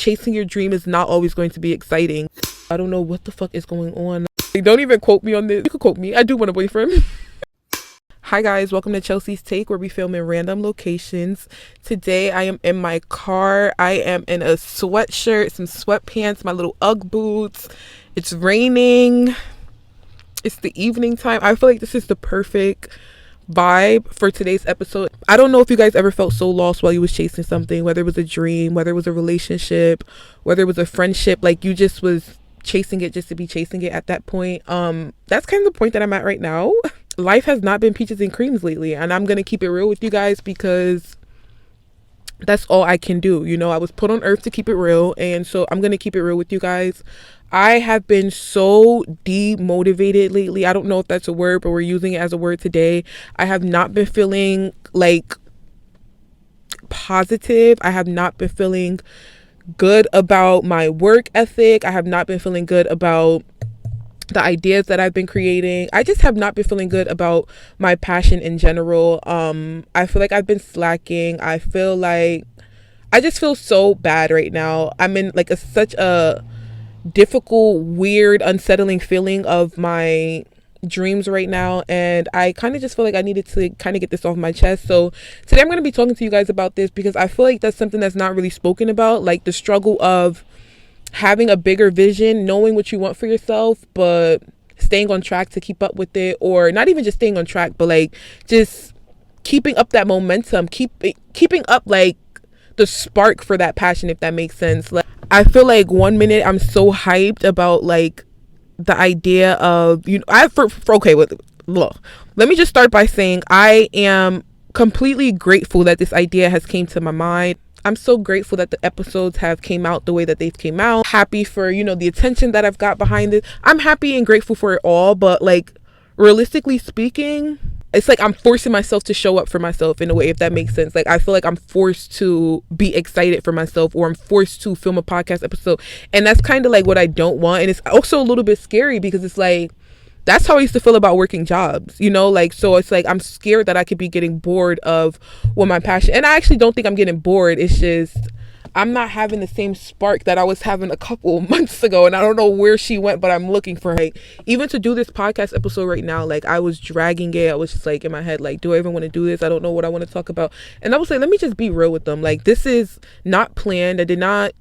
chasing your dream is not always going to be exciting. I don't know what the fuck is going on. Like, don't even quote me on this. You could quote me. I do want a boyfriend. Hi guys, welcome to Chelsea's Take, where we film in random locations. Today I am in my car. I am in a sweatshirt, some sweatpants, my little Ugg boots. It's raining. It's the evening time. I feel like this is the perfect vibe for today's episode. I don't know if you guys ever felt so lost while you was chasing something, whether it was a dream, whether it was a relationship, whether it was a friendship, like you just was chasing it just to be chasing it at that point. That's kind of the point that I'm at right now. Life has not been peaches and creams lately, and I'm gonna keep it real with you guys because that's all I can do. You know, I was put on earth to keep it real, and so I'm gonna keep it real with you guys. I have been so demotivated lately. I don't know if that's a word, but we're using it as a word today. I have not been feeling like positive. I have not been feeling good about my work ethic. I have not been feeling good about the ideas that I've been creating. I just have not been feeling good about my passion in general. I feel like I've been slacking. I feel like I just feel so bad right now. I'm in like such a difficult, weird, unsettling feeling of my dreams right now, and I kind of just feel like I needed to kind of get this off my chest. So today I'm going to be talking to you guys about this because I feel like that's something that's not really spoken about, like the struggle of having a bigger vision, knowing what you want for yourself, but staying on track to keep up with it, or not even just staying on track, but like just keeping up that momentum, keeping up like the spark for that passion, if that makes sense. Like, I feel like one minute I'm so hyped about like the idea of, you know, look, let me just start by saying I am completely grateful that this idea has came to my mind. I'm so grateful that the episodes have came out the way that they've came out. Happy for, you know, the attention that I've got behind it. I'm happy and grateful for it all, but like realistically speaking, it's like I'm forcing myself to show up for myself in a way, if that makes sense. Like I feel like I'm forced to be excited for myself, or I'm forced to film a podcast episode, and that's kind of like what I don't want. And it's also a little bit scary because it's like that's how I used to feel about working jobs, you know, like, so it's like I'm scared that I could be getting bored of what my passion, and I actually don't think I'm getting bored. It's just I'm not having the same spark that I was having a couple months ago, and I don't know where she went, but I'm looking for her. Like, even to do this podcast episode right now, like I was dragging it. I was just like in my head, like, do I even want to do this? I don't know what I want to talk about. And I was like, let me just be real with them. Like, this is not planned. I did not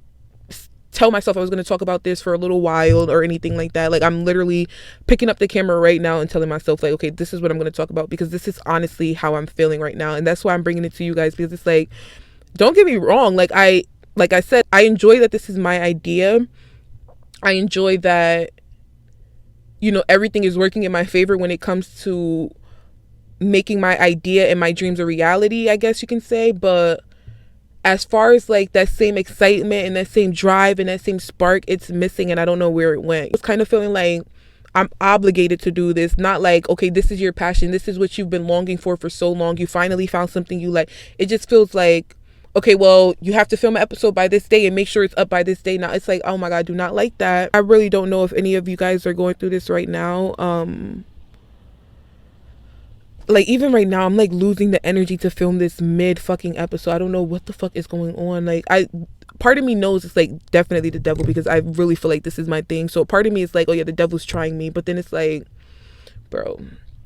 tell myself I was going to talk about this for a little while or anything like that. Like, I'm literally picking up the camera right now and telling myself like, okay, this is what I'm going to talk about, because this is honestly how I'm feeling right now. And that's why I'm bringing it to you guys, because it's like, don't get me wrong, like I said, I enjoy that this is my idea. I enjoy that, you know, everything is working in my favor when it comes to making my idea and my dreams a reality, I guess you can say. But as far as like that same excitement and that same drive and that same spark, it's missing, and I don't know where it went. It's kind of feeling like I'm obligated to do this, not like, okay, this is your passion, this is what you've been longing for so long, you finally found something you like. It just feels like, okay, well, you have to film an episode by this day and make sure it's up by this day. Now it's like, oh my God, I do not like that. I really don't know if any of you guys are going through this right now. Like even right now, I'm like losing the energy to film this mid fucking episode. I don't know what the fuck is going on. Like part of me knows it's like definitely the devil, because I really feel like this is my thing. So part of me is like, oh yeah, the devil's trying me. But then it's like, bro,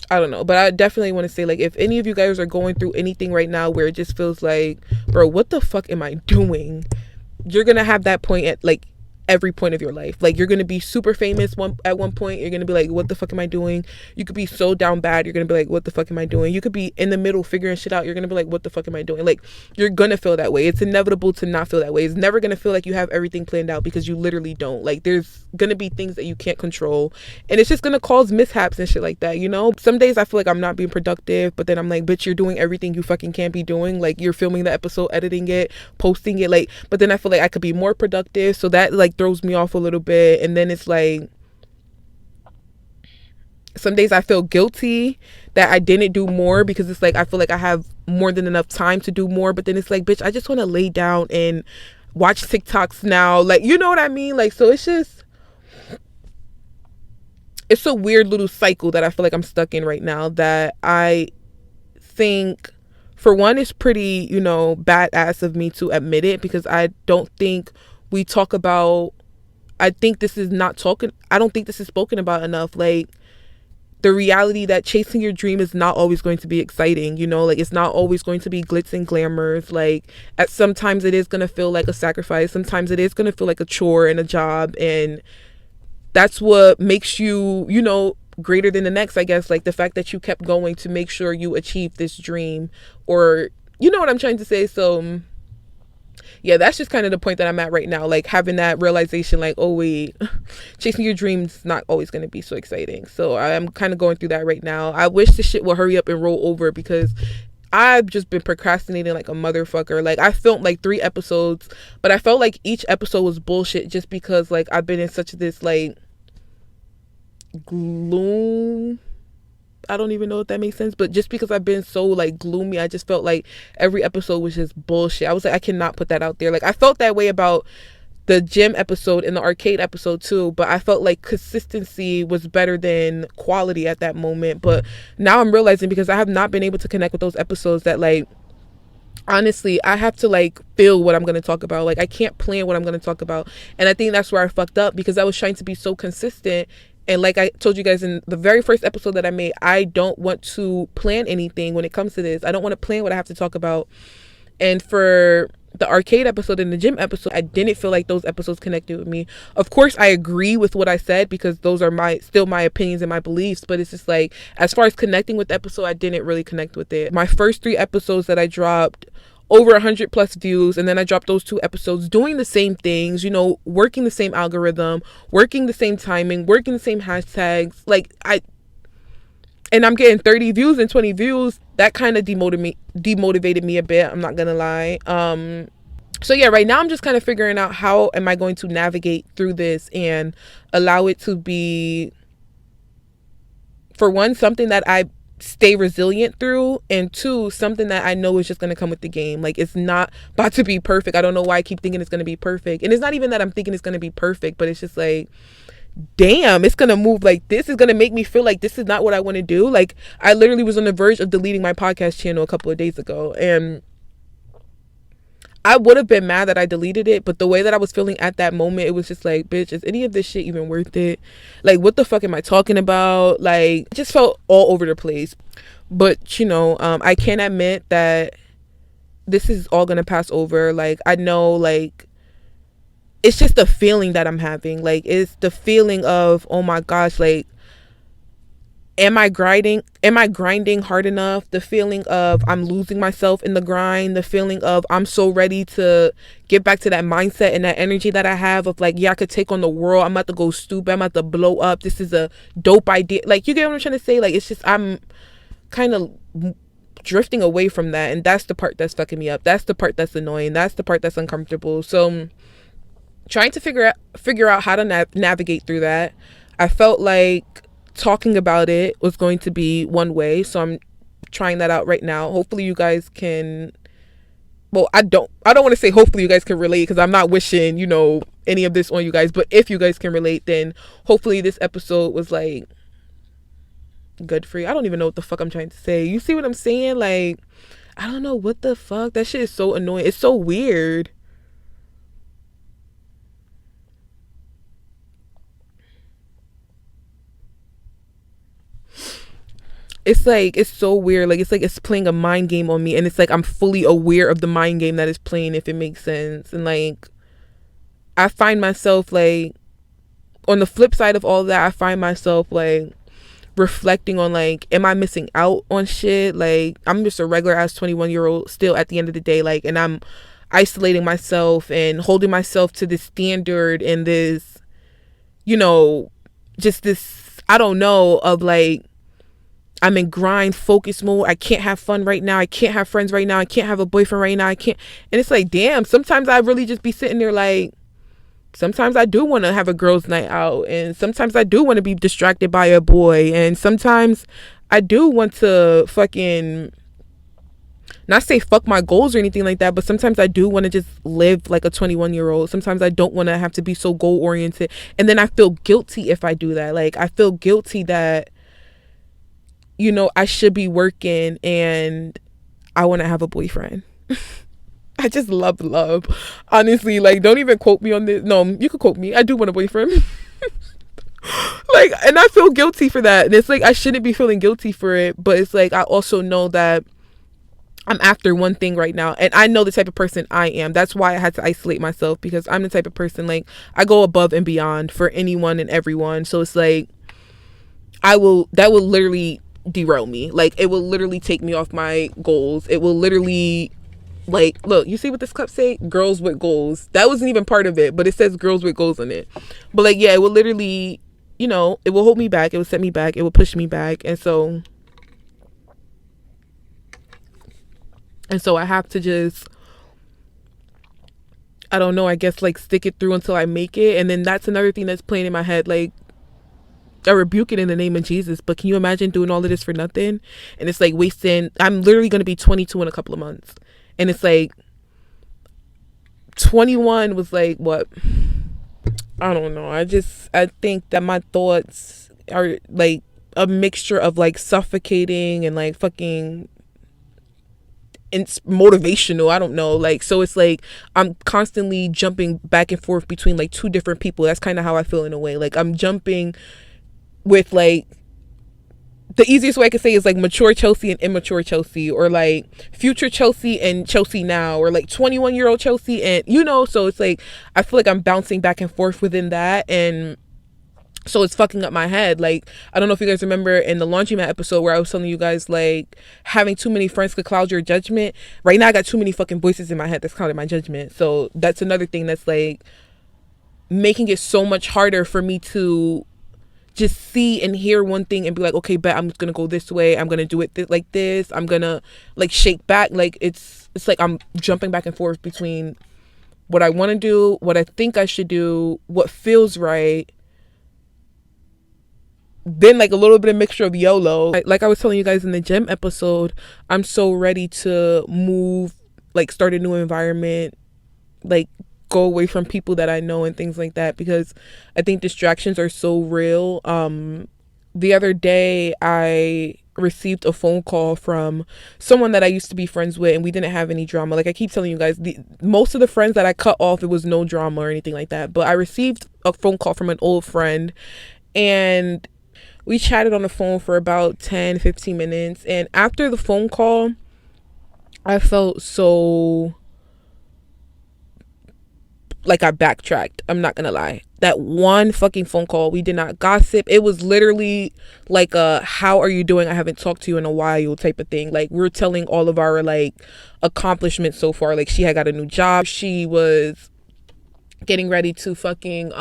I don't know. But I definitely want to say, like, if any of you guys are going through anything right now where it just feels like, bro, what the fuck am I doing? You're going to have that point at like every point of your life. Like, you're going to be super famous at one point. You're going to be like, what the fuck am I doing? You could be so down bad. You're going to be like, what the fuck am I doing? You could be in the middle figuring shit out. You're going to be like, what the fuck am I doing? Like, you're going to feel that way. It's inevitable to not feel that way. It's never going to feel like you have everything planned out, because you literally don't. Like, there's going to be things that you can't control, and it's just going to cause mishaps and shit like that, you know? Some days I feel like I'm not being productive, but then I'm like, bitch, you're doing everything you fucking can't be doing. Like, you're filming the episode, editing it, posting it, like, but then I feel like I could be more productive, so that like throws me off a little bit. And then it's like some days I feel guilty that I didn't do more, because it's like I feel like I have more than enough time to do more, but then it's like, bitch, I just want to lay down and watch TikToks now, like, you know what I mean? Like, so it's just, it's a weird little cycle that I feel like I'm stuck in right now, that I think, for one, it's pretty, you know, badass of me to admit it, because I don't think we talk about, I don't think this is spoken about enough. Like, the reality that chasing your dream is not always going to be exciting, you know, like it's not always going to be glitz and glamours. Like, at sometimes it is going to feel like a sacrifice. Sometimes it is going to feel like a chore and a job. And that's what makes you, you know, greater than the next, I guess. Like, the fact that you kept going to make sure you achieve this dream, or, you know what I'm trying to say. So yeah, that's just kind of the point that I'm at right now. Like, having that realization, like, oh wait, chasing your dreams not always going to be so exciting. So I'm kind of going through that right now. I wish this shit will hurry up and roll over, because I've just been procrastinating like a motherfucker. Like, I filmed like 3 episodes, but I felt like each episode was bullshit, just because like I've been in such this like gloom. I don't even know if that makes sense, but just because I've been so like gloomy, I just felt like every episode was just bullshit. I was like, I cannot put that out there. Like, I felt that way about the gym episode and the arcade episode too, but I felt like consistency was better than quality at that moment. But now I'm realizing, because I have not been able to connect with those episodes, that like, honestly, I have to like feel what I'm going to talk about. Like, I can't plan what I'm going to talk about. And I think that's where I fucked up, because I was trying to be so consistent. And like I told you guys in the very first episode that I made, I don't want to plan anything when it comes to this. I don't want to plan what I have to talk about. And for the arcade episode and the gym episode, I didn't feel like those episodes connected with me. Of course, I agree with what I said, because those are still my opinions and my beliefs. But it's just like, as far as connecting with the episode, I didn't really connect with it. My first 3 episodes that I dropped, over 100 plus views, and then I dropped those 2 episodes doing the same things, you know, working the same algorithm, working the same timing, working the same hashtags. Like, and I'm getting 30 views and 20 views. That kind of demotivated me a bit, I'm not gonna lie. So yeah, right now I'm just kind of figuring out how am I going to navigate through this and allow it to be, for one, something that I stay resilient through, and 2, something that I know is just going to come with the game. Like, it's not about to be perfect. I don't know why I keep thinking it's going to be perfect. And it's not even that I'm thinking it's going to be perfect, but it's just like, damn, it's going to move like this. Is going to make me feel like this is not what I want to do. Like, I literally was on the verge of deleting my podcast channel a couple of days ago, and I would have been mad that I deleted it, but the way that I was feeling at that moment, it was just like, bitch, is any of this shit even worth it? Like, what the fuck am I talking about? Like, it just felt all over the place. But, you know, I can admit that this is all gonna pass over. Like, I know, like, it's just the feeling that I'm having. Like, it's the feeling of, oh my gosh, like, am I grinding hard enough? The feeling of I'm losing myself in the grind. The feeling of I'm so ready to get back to that mindset and that energy that I have of like, yeah, I could take on the world. I'm about to go stupid. I'm about to blow up. This is a dope idea. Like, you get what I'm trying to say? Like, it's just, I'm kind of drifting away from that. And that's the part that's fucking me up. That's the part that's annoying. That's the part that's uncomfortable. So trying to figure out how to navigate through that. I felt like talking about it was going to be one way, so I'm trying that out right now. Hopefully you guys can, well, I don't want to say hopefully you guys can relate, because I'm not wishing, you know, any of this on you guys, but if you guys can relate, then hopefully this episode was like good for you. I don't even know what the fuck I'm trying to say. You see what I'm saying? Like, I don't know what the fuck. That shit is so annoying. It's so weird. It's like, it's so weird. Like, it's like it's playing a mind game on me, and it's like I'm fully aware of the mind game that it's playing, if it makes sense. And like, I find myself like, on the flip side of all that, I find myself like reflecting on like, am I missing out on shit? Like, I'm just a regular ass 21-year-old still at the end of the day, like, and I'm isolating myself and holding myself to this standard and this, you know, just this, I don't know, of like, I'm in grind focus mode. I can't have fun right now. I can't have friends right now. I can't have a boyfriend right now. I can't. And it's like, damn, sometimes I really just be sitting there like, sometimes I do want to have a girls' night out. And sometimes I do want to be distracted by a boy. And sometimes I do want to fucking, not say fuck my goals or anything like that, but sometimes I do want to just live like a 21-year-old. Sometimes I don't want to have to be so goal oriented. And then I feel guilty if I do that. Like, I feel guilty that, you know, I should be working and I want to have a boyfriend. I just love. Honestly, like, don't even quote me on this. No, you could quote me. I do want a boyfriend. Like, and I feel guilty for that. And it's like, I shouldn't be feeling guilty for it. But it's like, I also know that I'm after one thing right now. And I know the type of person I am. That's why I had to isolate myself, because I'm the type of person, like, I go above and beyond for anyone and everyone. So it's like, that will literally derail me. Like, it will literally take me off my goals. It will literally, like, look, you see what this cup say? Girls with goals. That wasn't even part of it, but it says girls with goals in it. But like, yeah, it will literally, it will hold me back. It will set me back. It will push me back. And so I have to just, I don't know, I guess, like, stick it through until I make it. And then that's another thing that's playing in my head. Like, I rebuke it in the name of Jesus. But can you imagine doing all of this for nothing? And it's like wasting, I'm literally going to be 22 in a couple of months. And it's like, 21 was like, what? I don't know. I think that my thoughts are like a mixture of like suffocating and like fucking motivational. I don't know. Like, so it's like I'm constantly jumping back and forth between like two different people. That's kind of how I feel in a way. Like, I'm jumping with, like, the easiest way I could say is like mature Chelsea and immature Chelsea, or like future Chelsea and Chelsea now, or like 21-year-old Chelsea and, so it's like I feel like I'm bouncing back and forth within that. And so it's fucking up my head. Like, I don't know if you guys remember in the laundromat episode where I was telling you guys, like, having too many friends could cloud your judgment. Right now I got too many fucking voices in my head that's clouding my judgment. So that's another thing that's like making it so much harder for me to just see and hear one thing and be like, okay, bet I'm just gonna go this way, I'm gonna do it like this, I'm gonna like shake back. Like, it's like I'm jumping back and forth between what I want to do, what I think I should do, what feels right, then like a little bit of mixture of YOLO. Like I was telling you guys in the gym episode, I'm so ready to move, like start a new environment, like go away from people that I know and things like that, because I think distractions are so real. The other day I received a phone call from someone that I used to be friends with, and we didn't have any drama. Like, I keep telling you guys, most of the friends that I cut off, it was no drama or anything like that. But I received a phone call from an old friend, and we chatted on the phone for about 10-15 minutes. And after the phone call, I felt so like I backtracked. I'm not gonna lie. That one fucking phone call, we did not gossip. It was literally like a how are you doing? I haven't talked to you in a while type of thing. Like, we're telling all of our like accomplishments so far. Like, she had got a new job. She was getting ready to fucking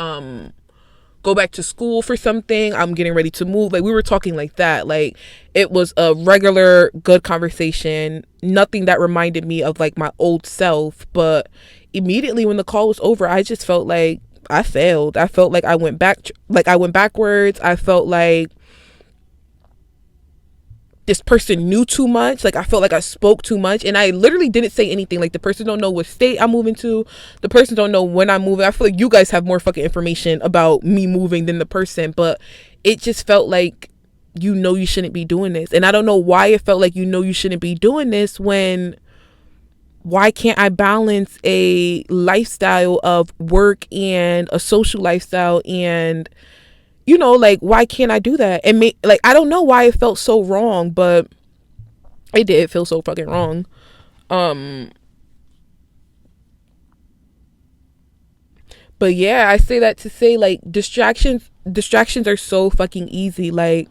go back to school for something. I'm getting ready to move. Like, we were talking like that. Like, it was a regular good conversation. Nothing that reminded me of like my old self. But immediately when the call was over, I just felt like I failed. I felt like I went backwards. I felt like this person knew too much. Like, I felt like I spoke too much, and I literally didn't say anything. Like, the person don't know what state I'm moving to. The person don't know when I'm moving. I feel like you guys have more fucking information about me moving than the person, but it just felt like, you shouldn't be doing this. And I don't know why it felt like, you shouldn't be doing this, when why can't I balance a lifestyle of work and a social lifestyle? And like, why can't I do that? And like, I don't know why it felt so wrong, but it did feel so fucking wrong. But yeah, I say that to say, like, distractions are so fucking easy. Like,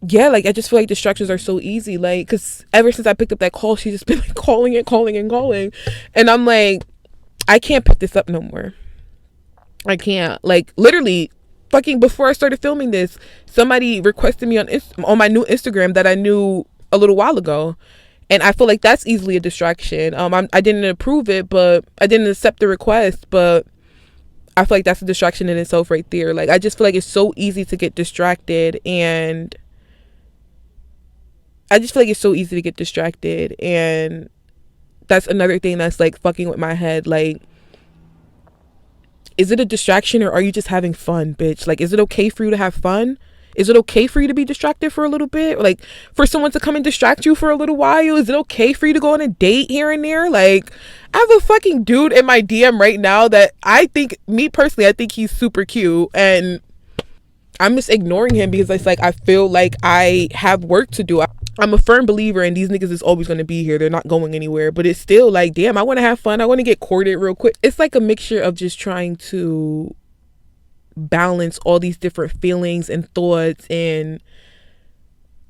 yeah, like, I just feel like distractions are so easy. Like, because ever since I picked up that call, she's just been like calling and calling. And I'm like, I can't pick this up no more. I can't. Like, literally, fucking before I started filming this, somebody requested me on my new Instagram that I knew a little while ago. And I feel like that's easily a distraction. I didn't approve it, but I didn't accept the request, but I feel like that's a distraction in itself right there. Like, I just feel like it's so easy to get distracted, and that's another thing that's like fucking with my head. Like, is it a distraction, or are you just having fun, bitch? Like, is it okay for you to have fun? Is it okay for you to be distracted for a little bit? Like, for someone to come and distract you for a little while? Is it okay for you to go on a date here and there? Like, I have a fucking dude in my DM right now that I think, me personally, I think he's super cute, and I'm just ignoring him because it's like I feel like I have work to do. I'm a firm believer in these niggas is always going to be here. They're not going anywhere. But it's still like, damn, I want to have fun. I want to get courted real quick. It's like a mixture of just trying to balance all these different feelings and thoughts and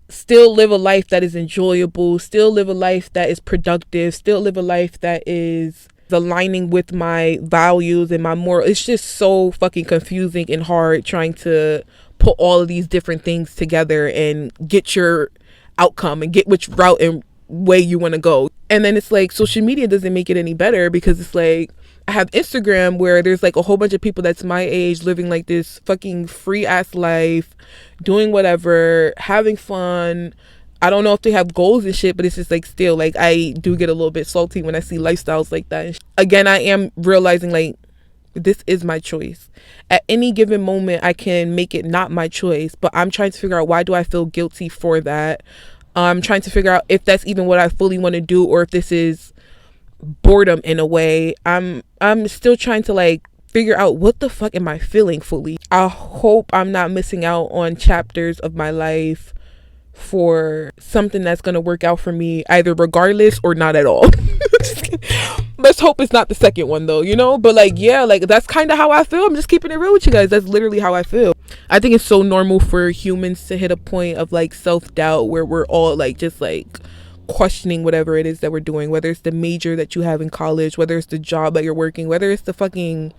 still live a life that is enjoyable, still live a life that is productive, still live a life that is aligning with my values and my moral. It's just so fucking confusing and hard trying to put all of these different things together and get your outcome and get which route and way you want to go. And then it's like social media doesn't make it any better, because it's like I have Instagram where there's like a whole bunch of people that's my age living like this fucking free ass life, doing whatever, having fun. I don't know if they have goals and shit, but it's just like still like I do get a little bit salty when I see lifestyles like that. And again, I am realizing like this is my choice. At any given moment, I can make it not my choice, but I'm trying to figure out, why do I feel guilty for that? I'm trying to figure out if that's even what I fully want to do, or if this is boredom in a way. I'm still trying to like figure out what the fuck am I feeling fully. I hope I'm not missing out on chapters of my life for something that's going to work out for me either regardless or not at all. Let's hope it's not the second one though, you know? But like, yeah, like that's kind of how I feel. I'm just keeping it real with you guys. That's literally how I feel. I think it's so normal for humans to hit a point of like self-doubt where we're all like just like questioning whatever it is that we're doing, whether it's the major that you have in college, whether it's the job that you're working, whether it's the fucking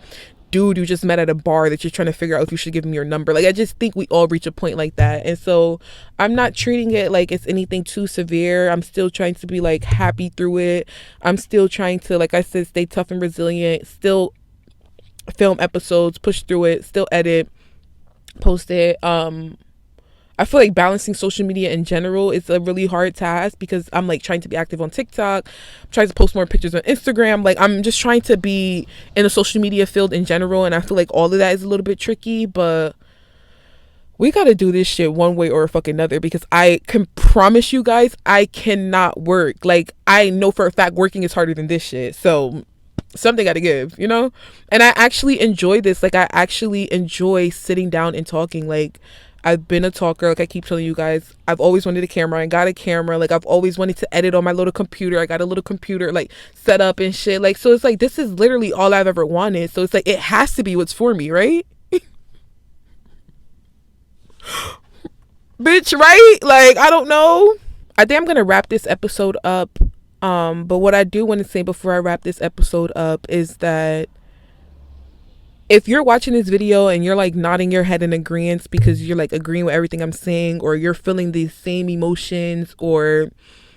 dude you just met at a bar that you're trying to figure out if you should give him your number. Like, I just think we all reach a point like that. And so I'm not treating it like it's anything too severe. I'm still trying to be like happy through it. I'm still trying to, like I said, stay tough and resilient, still film episodes, push through it, still edit, post it. I feel like balancing social media in general is a really hard task, because I'm like trying to be active on TikTok, I'm trying to post more pictures on Instagram. Like, I'm just trying to be in the social media field in general, and I feel like all of that is a little bit tricky, but we got to do this shit one way or fucking another, because I can promise you guys, I cannot work. Like, I know for a fact working is harder than this shit. So something got to give, you know? And I actually enjoy this. Like, I actually enjoy sitting down and talking. Like, I've been a talker, like I keep telling you guys. I've always wanted a camera. I got a camera. Like, I've always wanted to edit on my little computer. I got a little computer like set up and shit. Like, so it's like, this is literally all I've ever wanted. So it's like, it has to be what's for me, right? Bitch, right? Like, I don't know. I think I'm gonna wrap this episode up. But what I do want to say before I wrap this episode up is that if you're watching this video and you're like nodding your head in agreement because you're like agreeing with everything I'm saying, or you're feeling these same emotions, or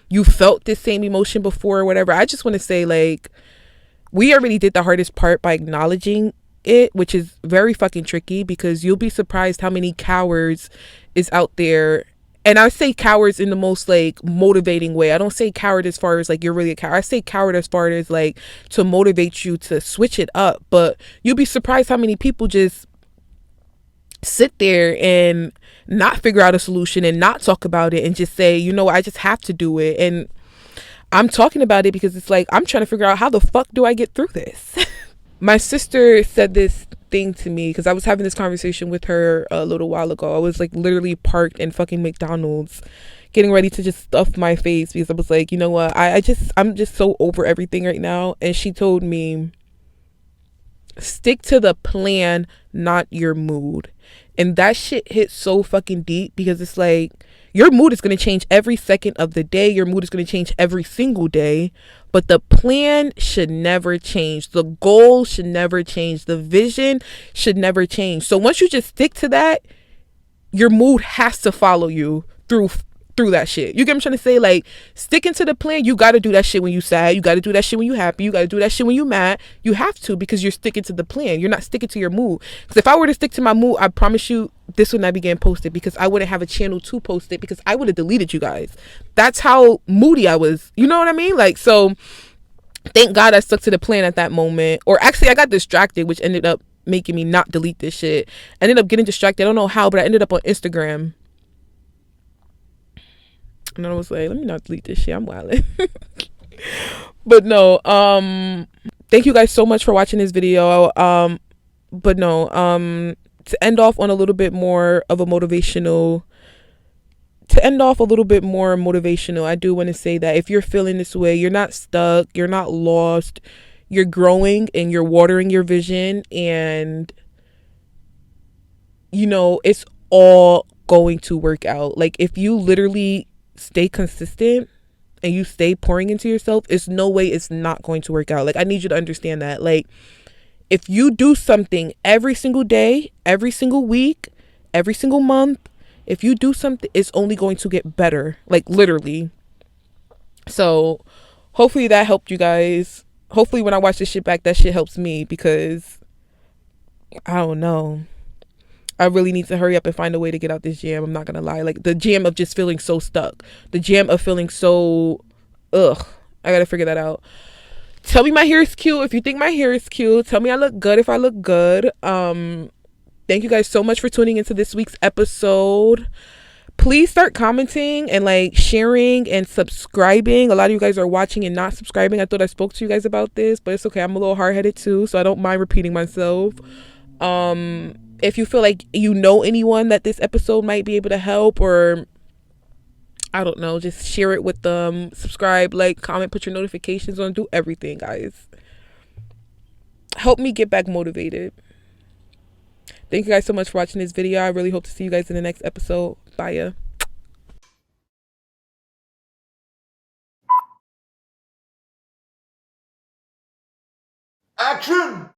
you felt this same emotion before or whatever, I just want to say, like, we already did the hardest part by acknowledging it, which is very fucking tricky, because you'll be surprised how many cowards is out there. And I say cowards in the most like motivating way. I don't say coward as far as like you're really a coward. I say coward as far as like to motivate you to switch it up. But you'll be surprised how many people just sit there and not figure out a solution and not talk about it and just say, you know, I just have to do it. And I'm talking about it because it's like, I'm trying to figure out, how the fuck do I get through this? My sister said this thing to me, because I was having this conversation with her a little while ago. I was like literally parked in fucking McDonald's getting ready to just stuff my face, because I was like, you know what, I'm just so over everything right now. And she told me, stick to the plan, not your mood. And that shit hit so fucking deep, because it's like, your mood is going to change every second of the day. Your mood is going to change every single day. But the plan should never change. The goal should never change. The vision should never change. So once you just stick to that, your mood has to follow you through that shit. You get what I'm trying to say? Like, sticking to the plan, you got to do that shit when you sad. You got to do that shit when you happy. You got to do that shit when you mad. You have to, because you're sticking to the plan. You're not sticking to your mood. Because if I were to stick to my mood, I promise you this would not be getting posted, because I wouldn't have a channel to post it, because I would have deleted you guys. That's how moody I was. You know what I mean? Like, so thank God I stuck to the plan at that moment. Or actually, I got distracted, which ended up making me not delete this shit. I ended up getting distracted. I don't know how, but I ended up on Instagram. And I was like, let me not delete this shit. I'm wilding. But no, thank you guys so much for watching this video. But no, to end off on a little bit more of a motivational I do want to say that if you're feeling this way, you're not stuck, you're not lost, you're growing and you're watering your vision, and it's all going to work out. Like, if you literally stay consistent and you stay pouring into yourself, it's no way it's not going to work out. Like, I need you to understand that. Like, if you do something every single day, every single week, every single month, if you do something, it's only going to get better. Like, literally. So hopefully that helped you guys. Hopefully when I watch this shit back, that shit helps me, because I don't know, I really need to hurry up and find a way to get out this jam. I'm not gonna lie. Like, the jam of just feeling so stuck. The jam of feeling so ugh. I gotta figure that out. Tell me my hair is cute if you think my hair is cute. Tell me I look good if I look good. Thank you guys so much for tuning into this week's episode. Please start commenting and like sharing and subscribing. A lot of you guys are watching and not subscribing. I thought I spoke to you guys about this, but it's okay. I'm a little hard-headed too, so I don't mind repeating myself. If you feel like you know anyone that this episode might be able to help, or I don't know, just share it with them. Subscribe, like, comment, put your notifications on, do everything, guys. Help me get back motivated. Thank you guys so much for watching this video. I really hope to see you guys in the next episode. Bye. Action!